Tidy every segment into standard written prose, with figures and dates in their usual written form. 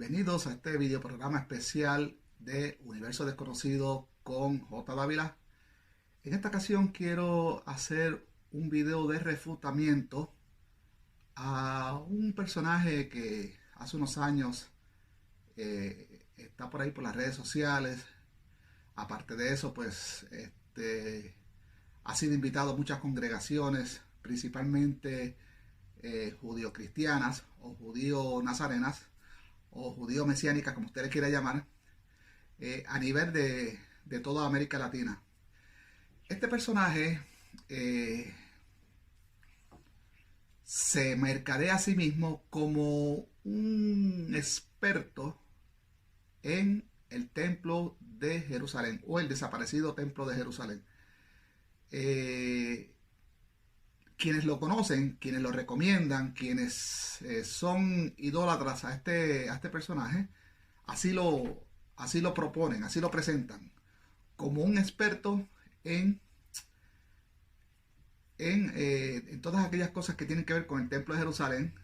Bienvenidos a este video programa especial de Universo Desconocido con J. Dávila. En esta ocasión quiero hacer un video de refutamiento a un personaje que hace unos años está por ahí por las redes sociales. Aparte de eso, pues ha sido invitado a muchas congregaciones, principalmente judío-cristianas o judío-nazarenas o judío-mesiánicas, como usted le quiera llamar, a nivel de toda América Latina. Este personaje se mercadea a sí mismo como un experto en el templo de Jerusalén o el desaparecido templo de Jerusalén. Quienes lo conocen, quienes lo recomiendan, quienes son idólatras a este personaje, así lo proponen, así lo presentan, como un experto en todas aquellas cosas que tienen que ver con el templo de Jerusalén,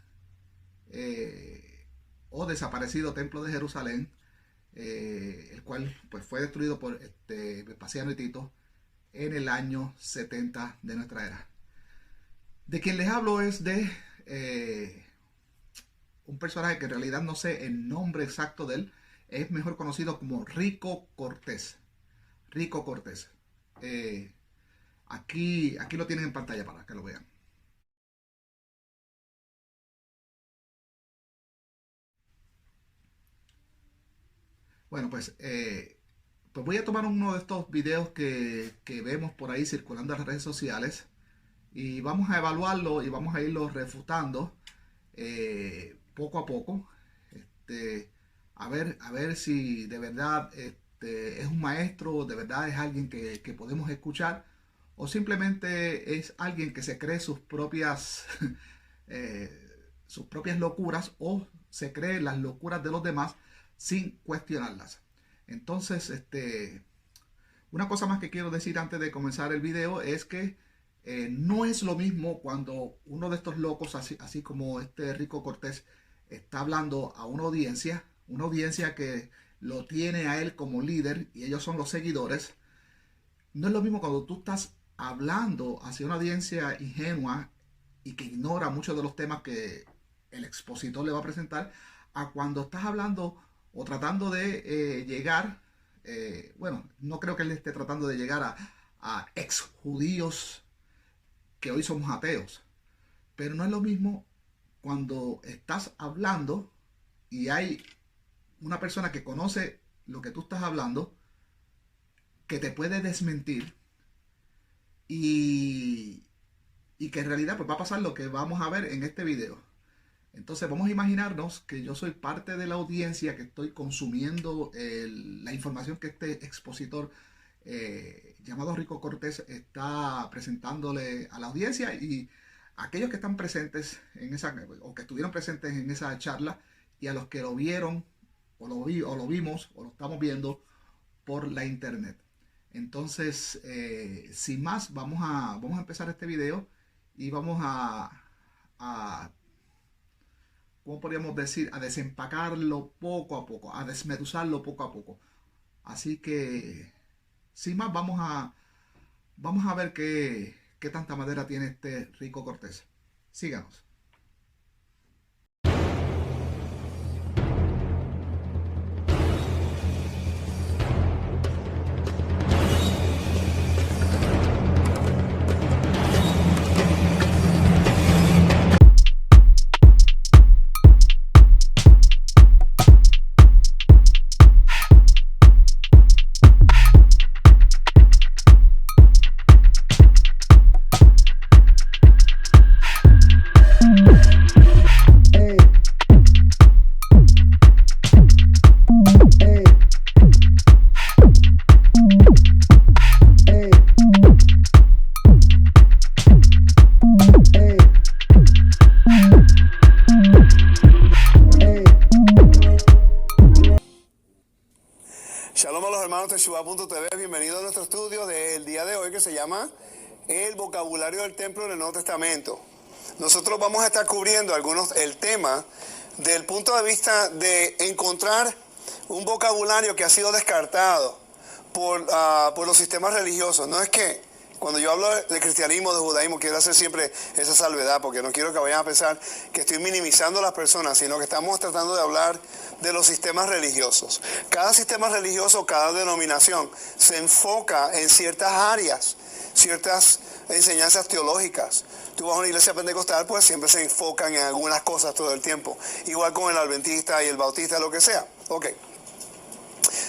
o desaparecido templo de Jerusalén, el cual pues fue destruido por Vespasiano y Tito en el año 70 de nuestra era. De quien les hablo es de un personaje que en realidad no sé el nombre exacto de él. Es mejor conocido como Rico Cortés. Rico Cortés. Aquí lo tienen en pantalla para que lo vean. Bueno, pues voy a tomar uno de estos videos que vemos por ahí circulando en las redes sociales y vamos a evaluarlo y vamos a irlo refutando poco a poco, a ver si de verdad es un maestro, de verdad es alguien que podemos escuchar, o simplemente es alguien que se cree sus propias locuras, o se cree las locuras de los demás sin cuestionarlas. Entonces, una cosa más que quiero decir antes de comenzar el video es que no es lo mismo cuando uno de estos locos, así como este Rico Cortés, está hablando a una audiencia que lo tiene a él como líder y ellos son los seguidores. No es lo mismo cuando tú estás hablando hacia una audiencia ingenua y que ignora muchos de los temas que el expositor le va a presentar, a cuando estás hablando o tratando de llegar, bueno, no creo que él esté tratando de llegar a ex judíos que hoy somos ateos, pero no es lo mismo cuando estás hablando y hay una persona que conoce lo que tú estás hablando, que te puede desmentir y que en realidad pues va a pasar lo que vamos a ver en este video. Entonces vamos a imaginarnos que yo soy parte de la audiencia que estoy consumiendo la información que este expositor llamado Rico Cortés está presentándole a la audiencia, y aquellos que están presentes en esa, o que estuvieron presentes en esa charla, y a los que lo vieron o lo vimos o lo estamos viendo por la internet. Entonces, sin más, vamos a empezar este video y vamos a ¿cómo podríamos decir? A desempacarlo poco a poco, a desmeduzarlo poco a poco. Así que, sin más, vamos a ver qué tanta madera tiene este Rico Cortés. Síganos. Shalom a los hermanos de Teshuvah.tv, bienvenidos a nuestro estudio del día de hoy que se llama El vocabulario del templo en el Nuevo Testamento. nosotros vamos a estar cubriendo el tema del punto de vista de encontrar un vocabulario que ha sido descartado por los sistemas religiosos. No es que cuando yo hablo de cristianismo, de judaísmo, quiero hacer siempre esa salvedad, porque no quiero que vayan a pensar que estoy minimizando a las personas, sino que estamos tratando de hablar de los sistemas religiosos. Cada sistema religioso, cada denominación se enfoca en ciertas áreas, ciertas enseñanzas teológicas. Tú vas a una iglesia pentecostal, pues siempre se enfocan en algunas cosas todo el tiempo. Igual con el adventista y el bautista, lo que sea. Ok.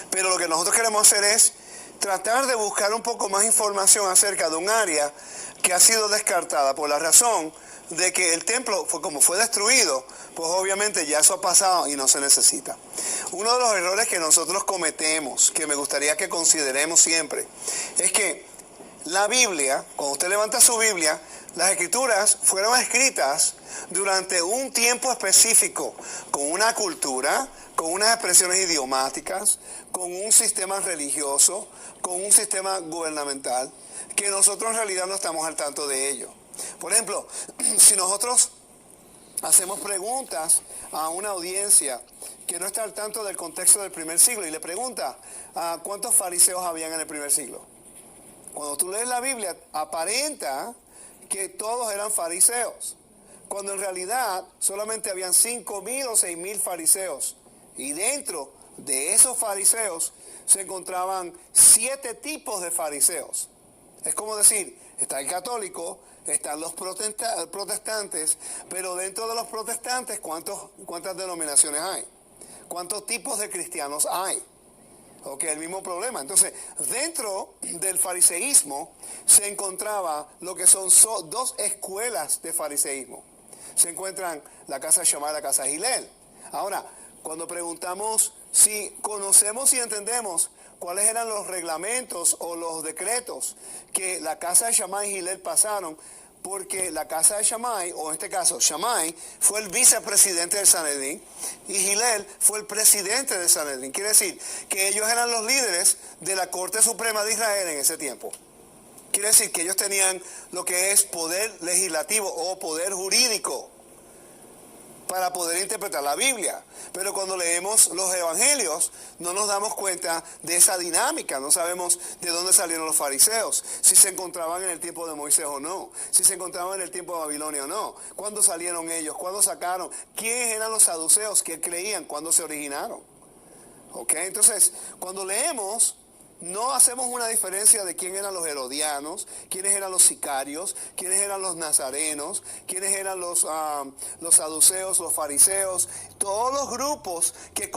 Pero lo que nosotros queremos hacer es tratar de buscar un poco más información acerca de un área que ha sido descartada por la razón de que el templo, como fue destruido, pues obviamente ya eso ha pasado y no se necesita. Uno de los errores que nosotros cometemos, que me gustaría que consideremos siempre, es que la Biblia, cuando usted levanta su Biblia, las escrituras fueron escritas durante un tiempo específico, con una cultura, con unas expresiones idiomáticas, con un sistema religioso, con un sistema gubernamental, que nosotros en realidad no estamos al tanto de ello. Por ejemplo, si nosotros hacemos preguntas a una audiencia que no está al tanto del contexto del primer siglo y le pregunta ¿cuántos fariseos habían en el primer siglo? Cuando tú lees la Biblia, aparenta que todos eran fariseos, cuando en realidad solamente habían 5,000 o 6,000 fariseos. Y dentro de esos fariseos se encontraban 7 tipos de fariseos. Es como decir, está el católico, están los protestantes, pero dentro de los protestantes, ¿cuántas denominaciones hay? ¿Cuántos tipos de cristianos hay? Ok, el mismo problema. Entonces, dentro del fariseísmo se encontraba lo que son dos escuelas de fariseísmo. Se encuentran la casa de Shammai y la casa de Hillel. Ahora, cuando preguntamos si conocemos y entendemos cuáles eran los reglamentos o los decretos que la casa de Shammai y Hillel pasaron, porque la casa de Shammai, o en este caso Shammai, fue el vicepresidente del Sanedrín y Hillel fue el presidente del Sanedrín. Quiere decir que ellos eran los líderes de la Corte Suprema de Israel en ese tiempo. Quiere decir que ellos tenían lo que es poder legislativo o poder jurídico para poder interpretar la Biblia. Pero cuando leemos los evangelios no nos damos cuenta de esa dinámica, no sabemos de dónde salieron los fariseos, si se encontraban en el tiempo de Moisés o no, si se encontraban en el tiempo de Babilonia o no, cuándo salieron ellos, cuándo sacaron, quiénes eran los saduceos, qué creían, cuándo se originaron. ¿Ok? Entonces, cuando leemos, no hacemos una diferencia de quién eran los herodianos, quiénes eran los sicarios, quiénes eran los nazarenos, quiénes eran los saduceos, los fariseos, todos los grupos que...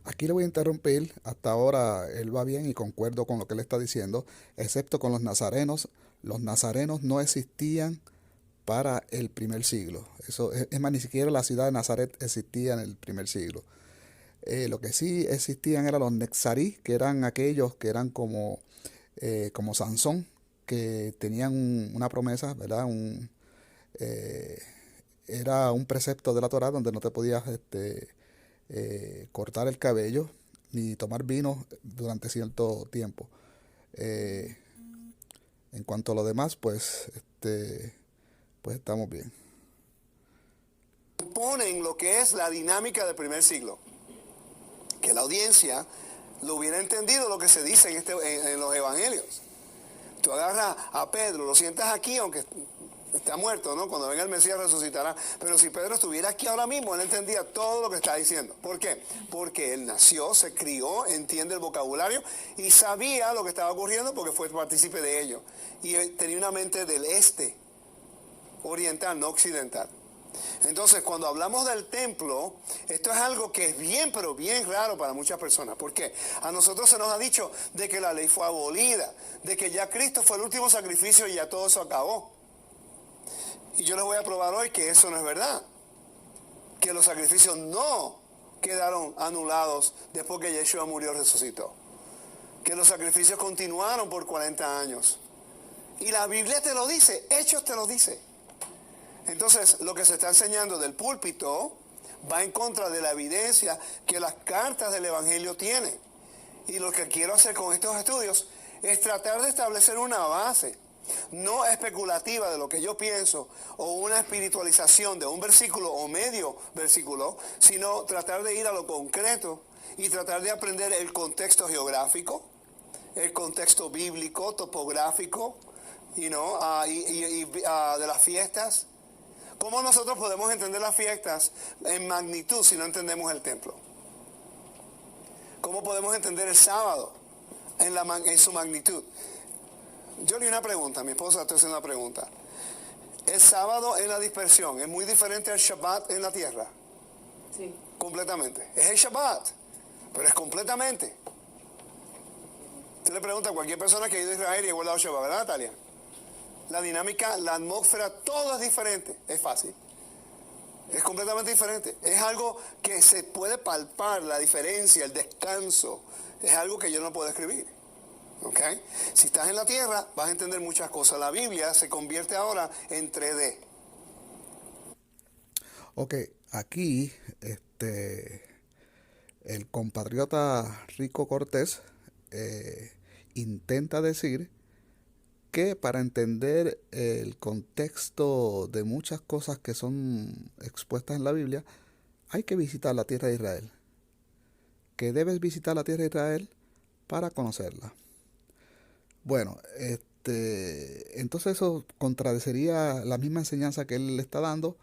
Aquí le voy a interrumpir, hasta ahora él va bien y concuerdo con lo que él está diciendo, excepto con los nazarenos. Los nazarenos no existían para el primer siglo. Eso es más, ni siquiera la ciudad de Nazaret existía en el primer siglo. Lo que sí existían eran los Netzarí, que eran aquellos que eran como Sansón, que tenían una promesa, ¿verdad? Era un precepto de la Torá donde no te podías cortar el cabello ni tomar vino durante cierto tiempo. En cuanto a lo demás, pues estamos bien. Ponen lo que es la dinámica del primer siglo. Que la audiencia lo hubiera entendido lo que se dice en los evangelios. Tú agarras a Pedro, lo sientas aquí, aunque está muerto, ¿no? Cuando venga el Mesías resucitará. Pero si Pedro estuviera aquí ahora mismo, él entendía todo lo que está diciendo. ¿Por qué? Porque él nació, se crió, entiende el vocabulario y sabía lo que estaba ocurriendo porque fue partícipe de ello. Y él tenía una mente del este, oriental, no occidental. Entonces, cuando hablamos del templo, esto es algo que es bien, pero bien raro para muchas personas. ¿Por qué? A nosotros se nos ha dicho de que la ley fue abolida, de que ya Cristo fue el último sacrificio y ya todo eso acabó. Y yo les voy a probar hoy que eso no es verdad. Que los sacrificios no quedaron anulados después que Yeshua murió y resucitó. Que los sacrificios continuaron por 40 años. Y la Biblia te lo dice, Hechos te lo dice. Entonces, lo que se está enseñando del púlpito va en contra de la evidencia que las cartas del Evangelio tienen. Y lo que quiero hacer con estos estudios es tratar de establecer una base no especulativa de lo que yo pienso o una espiritualización de un versículo o medio versículo, sino tratar de ir a lo concreto y tratar de aprender el contexto geográfico, el contexto bíblico, topográfico, de las fiestas. ¿Cómo nosotros podemos entender las fiestas en magnitud si no entendemos el templo? ¿Cómo podemos entender el sábado en su magnitud? Yo le una pregunta, mi esposa está haciendo una pregunta. ¿El sábado en la dispersión es muy diferente al Shabbat en la tierra? Sí. Completamente. Es el Shabbat, pero es completamente. Usted le pregunta a cualquier persona que ha ido a Israel y ha guardado Shabbat, ¿verdad, Natalia? La dinámica, la atmósfera, todo es diferente. Es fácil. Es completamente diferente. Es algo que se puede palpar, la diferencia, el descanso. Es algo que yo no puedo escribir. ¿Ok? Si estás en la tierra, vas a entender muchas cosas. La Biblia se convierte ahora en 3D. Ok, aquí el compatriota Rico Cortés intenta decir que para entender el contexto de muchas cosas que son expuestas en la Biblia, hay que visitar la tierra de Israel. Que debes visitar la tierra de Israel para conocerla. Bueno, entonces eso contradeciría la misma enseñanza que él le está dando,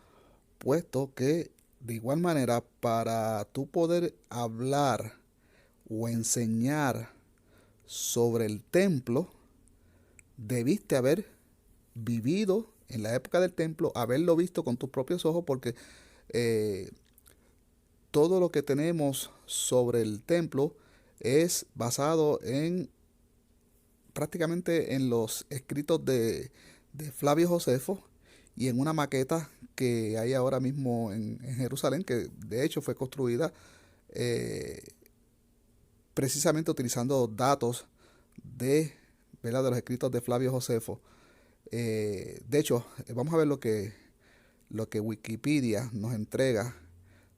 puesto que de igual manera para tú poder hablar o enseñar sobre el templo, debiste haber vivido en la época del templo, haberlo visto con tus propios ojos, porque todo lo que tenemos sobre el templo es basado en prácticamente en los escritos de Flavio Josefo y en una maqueta que hay ahora mismo en Jerusalén, que de hecho fue construida precisamente utilizando datos de los escritos de Flavio Josefo. De hecho, vamos a ver lo que Wikipedia nos entrega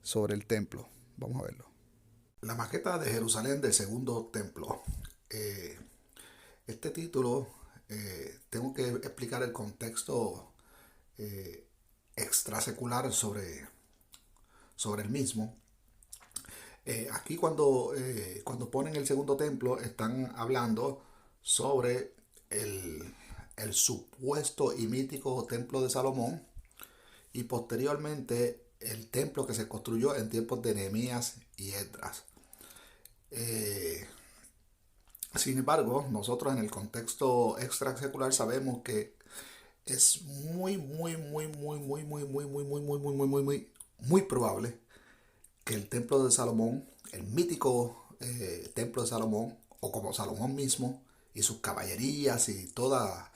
sobre el templo. Vamos a verlo. La maqueta de Jerusalén del segundo templo. Este título, tengo que explicar el contexto extrasecular sobre el mismo. Aquí cuando ponen el segundo templo, están hablando sobre el supuesto y mítico templo de Salomón y posteriormente el templo que se construyó en tiempos de Nehemías y Esdras. Sin embargo, nosotros en el contexto extrasecular sabemos que es muy probable que el templo de Salomón, el mítico templo de Salomón, o como Salomón mismo y sus caballerías y toda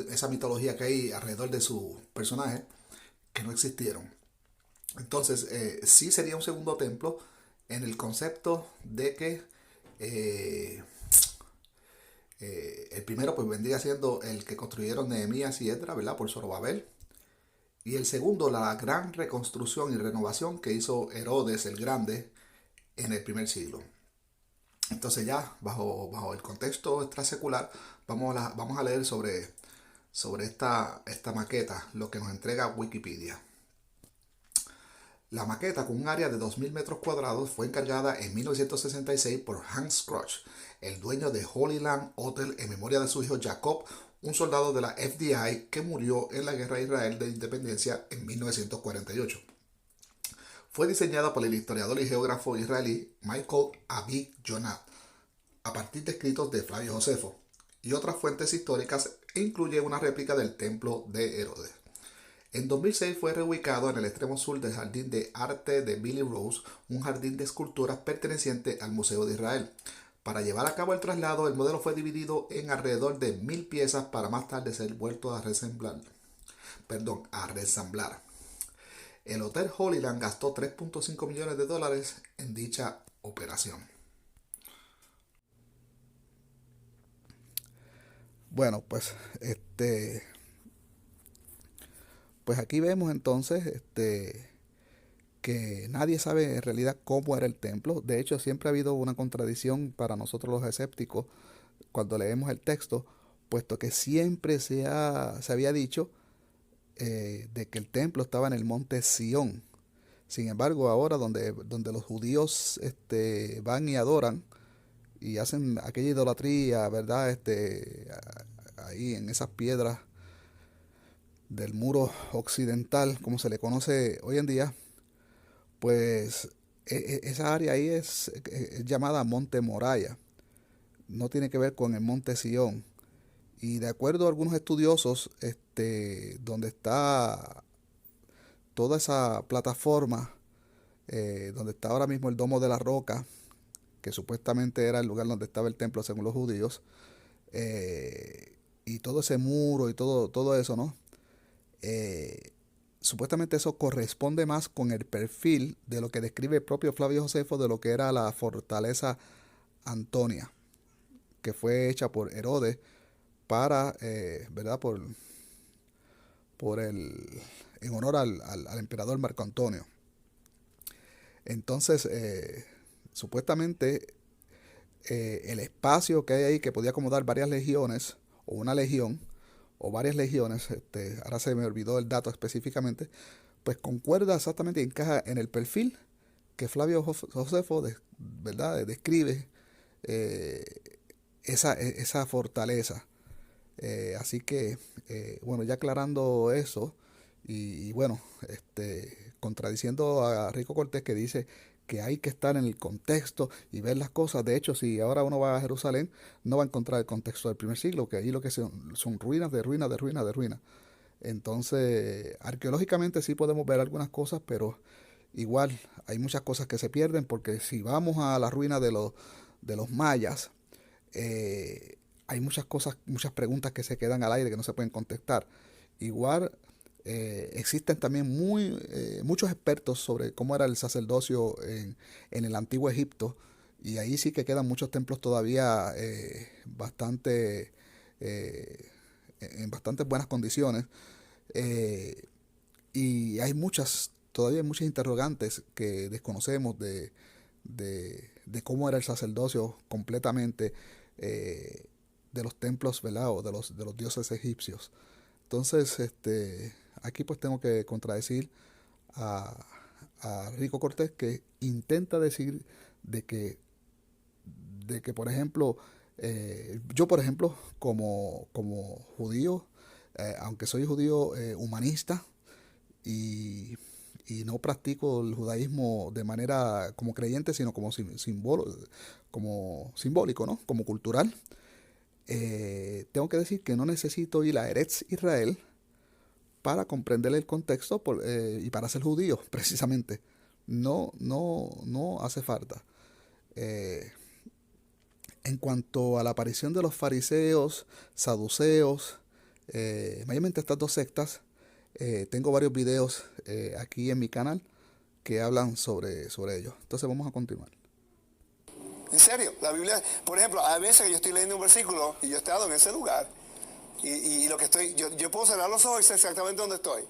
esa mitología que hay alrededor de su personaje, que no existieron. Entonces, sí sería un segundo templo en el concepto de que el primero pues vendría siendo el que construyeron Nehemías y Esdras, ¿verdad? Por Zorobabel. Y el segundo, la gran reconstrucción y renovación que hizo Herodes el Grande en el primer siglo. Entonces ya, bajo el contexto extrasecular, vamos a leer sobre esta maqueta, lo que nos entrega Wikipedia. La maqueta, con un área de 2.000 metros cuadrados, fue encargada en 1966 por Hans Kroch, el dueño de Holy Land Hotel, en memoria de su hijo Jacob, un soldado de la FDI que murió en la Guerra de Israel de Independencia en 1948. Fue diseñada por el historiador y geógrafo israelí Michael Avi Yonah, a partir de escritos de Flavio Josefo y otras fuentes históricas, e incluye una réplica del templo de Herodes. En 2006 fue reubicado en el extremo sur del Jardín de Arte de Billy Rose, un jardín de esculturas perteneciente al Museo de Israel. Para llevar a cabo el traslado, el modelo fue dividido en alrededor de 1.000 piezas para más tarde ser vuelto a resamblar. El Hotel Holyland gastó $3.5 millones en dicha operación. Bueno, pues aquí vemos entonces que nadie sabe en realidad cómo era el templo. De hecho, siempre ha habido una contradicción para nosotros los escépticos cuando leemos el texto, puesto que siempre se había dicho de que el templo estaba en el monte Sión. Sin embargo, ahora donde los judíos van y adoran y hacen aquella idolatría, ¿verdad? Ahí en esas piedras del muro occidental, como se le conoce hoy en día, pues esa área ahí es llamada Monte Moriah. No tiene que ver con el Monte Sión. Y de acuerdo a algunos estudiosos, donde está toda esa plataforma, donde está ahora mismo el Domo de la Roca, que supuestamente era el lugar donde estaba el templo según los judíos, y todo ese muro y todo eso, ¿no? Supuestamente eso corresponde más con el perfil de lo que describe el propio Flavio Josefo de lo que era la fortaleza Antonia, que fue hecha por Herodes para, ¿verdad? En honor al emperador Marco Antonio. Entonces, supuestamente el espacio que hay ahí, que podía acomodar varias legiones, o una legión, o varias legiones, ahora se me olvidó el dato específicamente, pues concuerda exactamente y encaja en el perfil que Flavio Josefo, ¿verdad?, describe esa fortaleza. Así que, bueno, ya aclarando eso, y bueno, contradiciendo a Rico Cortés, que dice que hay que estar en el contexto y ver las cosas. De hecho, si ahora uno va a Jerusalén, no va a encontrar el contexto del primer siglo, que allí lo que son ruinas de ruinas de ruinas de ruinas. Entonces, arqueológicamente sí podemos ver algunas cosas, pero igual hay muchas cosas que se pierden, porque si vamos a las ruinas de los mayas, hay muchas cosas, muchas preguntas que se quedan al aire que no se pueden contestar. Igual existen también muchos expertos sobre cómo era el sacerdocio en el antiguo Egipto, y ahí sí que quedan muchos templos todavía en bastante buenas condiciones, eh, y hay todavía hay muchas interrogantes que desconocemos de cómo era el sacerdocio completamente, de los templos, ¿verdad? O de los dioses egipcios. Entonces, aquí pues tengo que contradecir a, a Rico Cortés, que intenta decir de que, por ejemplo, yo, por ejemplo, como judío, aunque soy judío humanista, y, y no practico el judaísmo de manera como creyente, sino como como simbólico, ¿no? Como cultural. Tengo que decir que no necesito ir a Eretz Israel para comprender el contexto y para ser judío, precisamente. No hace falta. Eh, en cuanto a la aparición de los fariseos, saduceos, mayormente estas dos sectas, tengo varios videos aquí en mi canal que hablan sobre ello. Entonces vamos a continuar. En serio, la Biblia, por ejemplo, hay veces que yo estoy leyendo un versículo y yo he estado en ese lugar y lo que yo puedo cerrar los ojos y sé exactamente dónde estoy.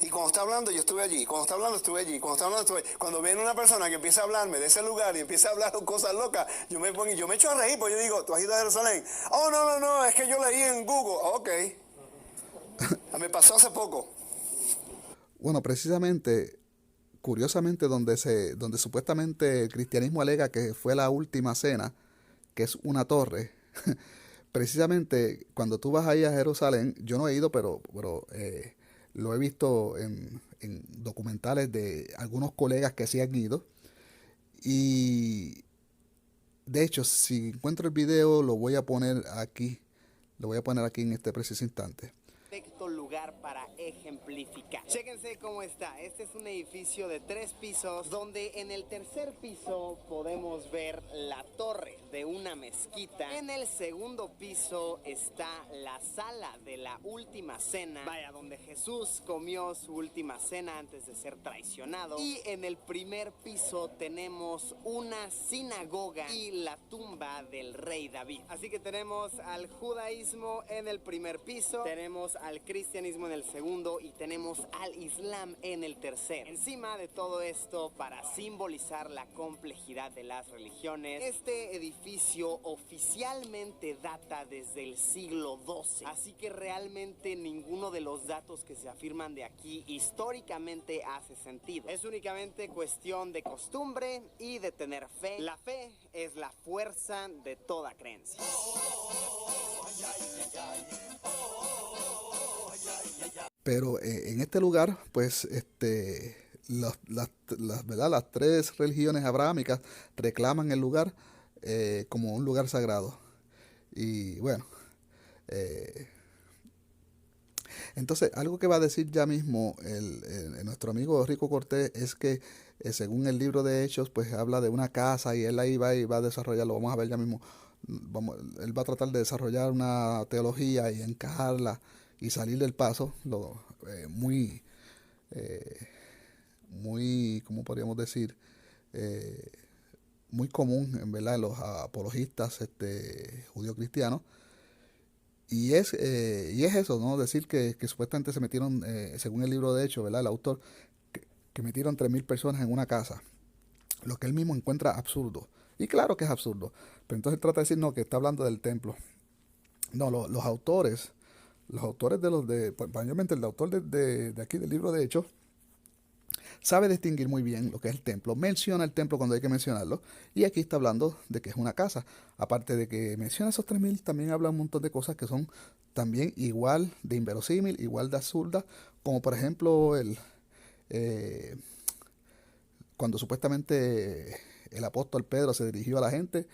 Y cuando está hablando, yo estuve allí. Cuando está hablando, estuve allí. Cuando está hablando, estuve allí. Cuando viene una persona que empieza a hablarme de ese lugar y empieza a hablar cosas locas, yo me echo a reír, porque yo digo, ¿tú has ido a Jerusalén? Oh, no, es que yo leí en Google. Ok. Me pasó hace poco. Bueno, precisamente, curiosamente, donde supuestamente el cristianismo alega que fue la última cena, que es una torre, precisamente cuando tú vas ahí a Jerusalén, yo no he ido, pero lo he visto en documentales de algunos colegas que sí han ido. Y de hecho, si encuentro el video, lo voy a poner aquí. Lo voy a poner aquí en este preciso instante. Perfecto lugar para ejemplificar. Chéquense cómo está. Este es un edificio de 3 pisos, donde en el tercer piso podemos ver la torre de una mezquita. En el segundo piso está la sala de la última cena, vaya, donde Jesús comió su última cena antes de ser traicionado. Y en el primer piso tenemos una sinagoga y la tumba del rey David. Así que tenemos al judaísmo en el primer piso, tenemos al cristianismo en el segundo y tenemos al islam en el tercero. Encima de todo esto, para simbolizar la complejidad de las religiones, este edificio oficialmente data desde el siglo XII, así que realmente ninguno de los datos que se afirman de aquí históricamente hace sentido. Es únicamente cuestión de costumbre y de tener fe. La fe es la fuerza de toda creencia. Pero en este lugar, pues, ¿verdad? Las tres religiones abrahámicas reclaman el lugar como un lugar sagrado. Y bueno, entonces algo que va a decir ya mismo nuestro amigo Rico Cortés es que según el libro de Hechos, pues habla de una casa y él ahí va y va a desarrollarlo. Vamos a ver ya mismo. Él va a tratar de desarrollar una teología y encajarla y salir del paso, muy, ¿cómo podríamos decir? Muy común, en verdad, en los apologistas judío-cristianos. Y es eso, ¿no? Decir que supuestamente se metieron, según el libro de Hechos, ¿verdad? El autor, que metieron 3.000 personas en una casa, lo que él mismo encuentra absurdo. Y claro que es absurdo, pero entonces él trata de decir, no, que está hablando del templo. No, los autores mayormente el autor de aquí del libro de Hechos, sabe distinguir muy bien lo que es el templo, menciona el templo cuando hay que mencionarlo, y aquí está hablando de que es una casa. Aparte de que menciona esos 3.000, también habla un montón de cosas que son también igual de inverosímil, igual de absurdas, como por ejemplo cuando supuestamente el apóstol Pedro se dirigió a la gente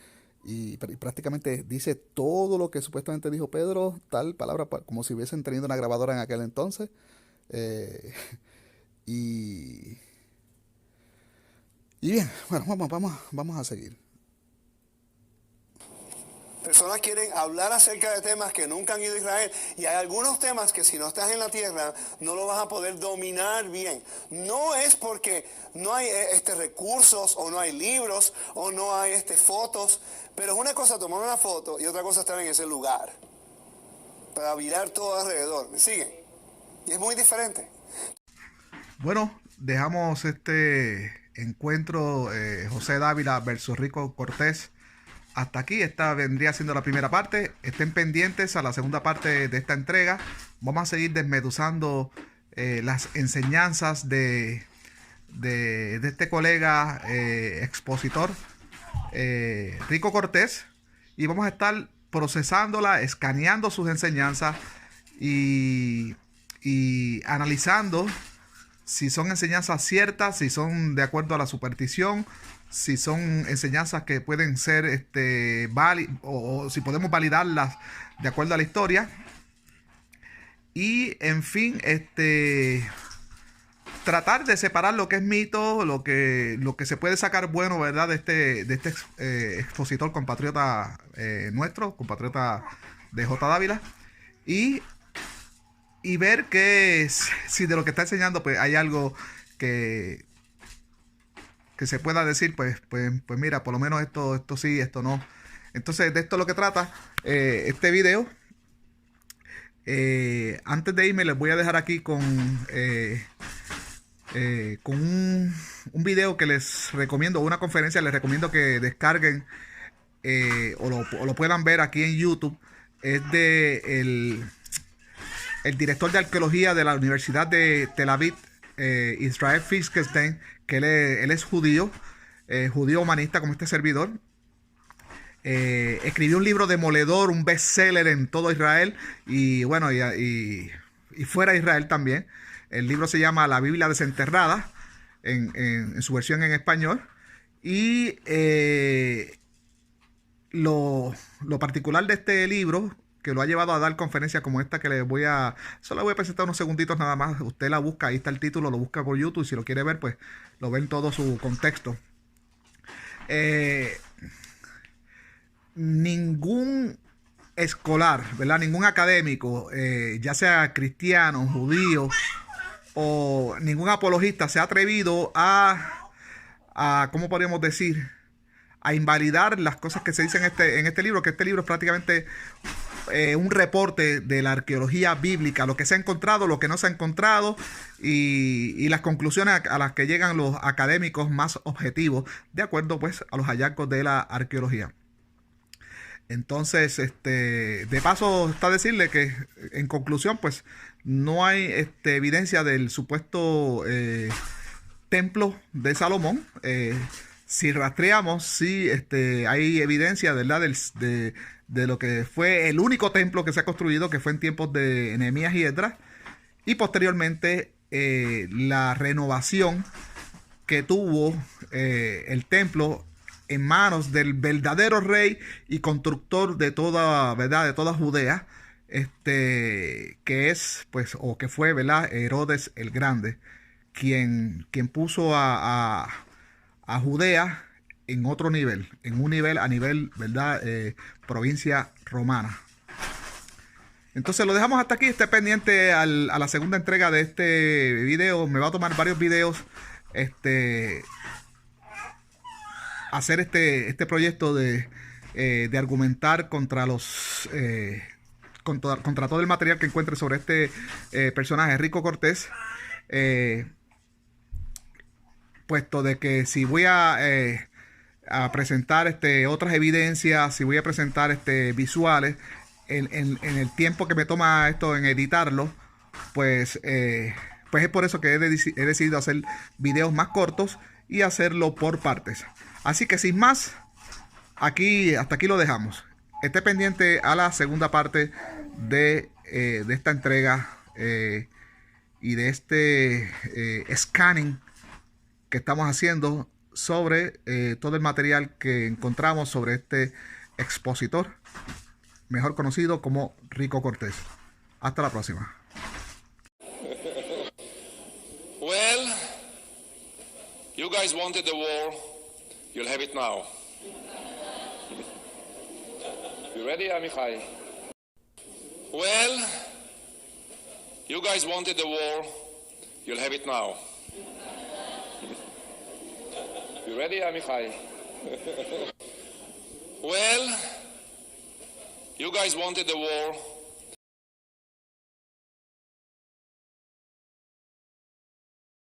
y prácticamente dice todo lo que supuestamente dijo Pedro, tal palabra, como si hubiesen tenido una grabadora en aquel entonces. Y bien, bueno, vamos a seguir. Personas quieren hablar acerca de temas que nunca han ido a Israel, y hay algunos temas que si no estás en la tierra no lo vas a poder dominar bien. No es porque no hay recursos o no hay libros o no hay fotos, pero es una cosa tomar una foto y otra cosa estar en ese lugar para virar todo alrededor. ¿Me siguen? Y es muy diferente. Bueno, dejamos este encuentro José Dávila versus Rico Cortés hasta aquí. Esta vendría siendo la primera parte. Estén pendientes a la segunda parte de esta entrega. Vamos a seguir desmeduzando las enseñanzas de este colega expositor Rico Cortés, y vamos a estar procesándola, escaneando sus enseñanzas y analizando si son enseñanzas ciertas, si son de acuerdo a la superstición, si son enseñanzas que pueden ser o si podemos validarlas de acuerdo a la historia. Y en fin, tratar de separar lo que es mito, lo que se puede sacar bueno, ¿verdad? De este expositor compatriota nuestro, compatriota de J. Dávila, y ver que si de lo que está enseñando pues hay algo que se pueda decir, pues mira, por lo menos esto sí, esto no. Entonces de esto es lo que trata este video. Antes de irme les voy a dejar aquí con un video que les recomiendo, una conferencia les recomiendo que descarguen o lo puedan ver aquí en YouTube. Es de el director de arqueología de la Universidad de Tel Aviv, Israel Finkelstein, que él es judío humanista como este servidor. Escribió un libro demoledor, un bestseller en todo Israel y bueno, y fuera de Israel también. El libro se llama La Biblia Desenterrada, en su versión en español. Y lo particular de este libro, que lo ha llevado a dar conferencias como esta, que solo le voy a presentar unos segunditos nada más. Usted la busca, ahí está el título, lo busca por YouTube, y si lo quiere ver, pues lo ve en todo su contexto. Ningún escolar, ¿verdad? Ningún académico, ya sea cristiano, judío o ningún apologista se ha atrevido a ¿cómo podríamos decir? A invalidar las cosas que se dicen en este libro, que este libro es prácticamente un reporte de la arqueología bíblica, lo que se ha encontrado, lo que no se ha encontrado y las conclusiones a las que llegan los académicos más objetivos, de acuerdo pues a los hallazgos de la arqueología. Entonces, de paso está decirle que en conclusión pues no hay evidencia del supuesto templo de Salomón. Si rastreamos, sí hay evidencia, ¿verdad?, de lo que fue el único templo que se ha construido, que fue en tiempos de Nehemías y Esdras, y posteriormente la renovación que tuvo el templo en manos del verdadero rey y constructor de toda, ¿verdad?, de toda Judea, que es, pues, o que fue, ¿verdad?, Herodes el Grande, quien puso a Judea en otro nivel, en un nivel a nivel, ¿verdad?, provincia romana. Entonces lo dejamos hasta aquí. Esté pendiente a la segunda entrega de este video. Me va a tomar varios videos hacer este proyecto de argumentar contra los contra todo el material que encuentre sobre este personaje, Rico Cortés, puesto de que si voy a presentar otras evidencias, si voy a presentar visuales en el tiempo que me toma esto en editarlo, pues es por eso que he decidido hacer videos más cortos y hacerlo por partes. Así que sin más, hasta aquí lo dejamos. Esté pendiente a la segunda parte de esta entrega y de scanning que estamos haciendo sobre todo el material que encontramos sobre este expositor, mejor conocido como Rico Cortés. Hasta la próxima. Well, you guys wanted the war, you'll have it now. You ready, Amichai? Well, you guys wanted the war, you'll have it now. You ready, Amichai? Well, you guys wanted the war,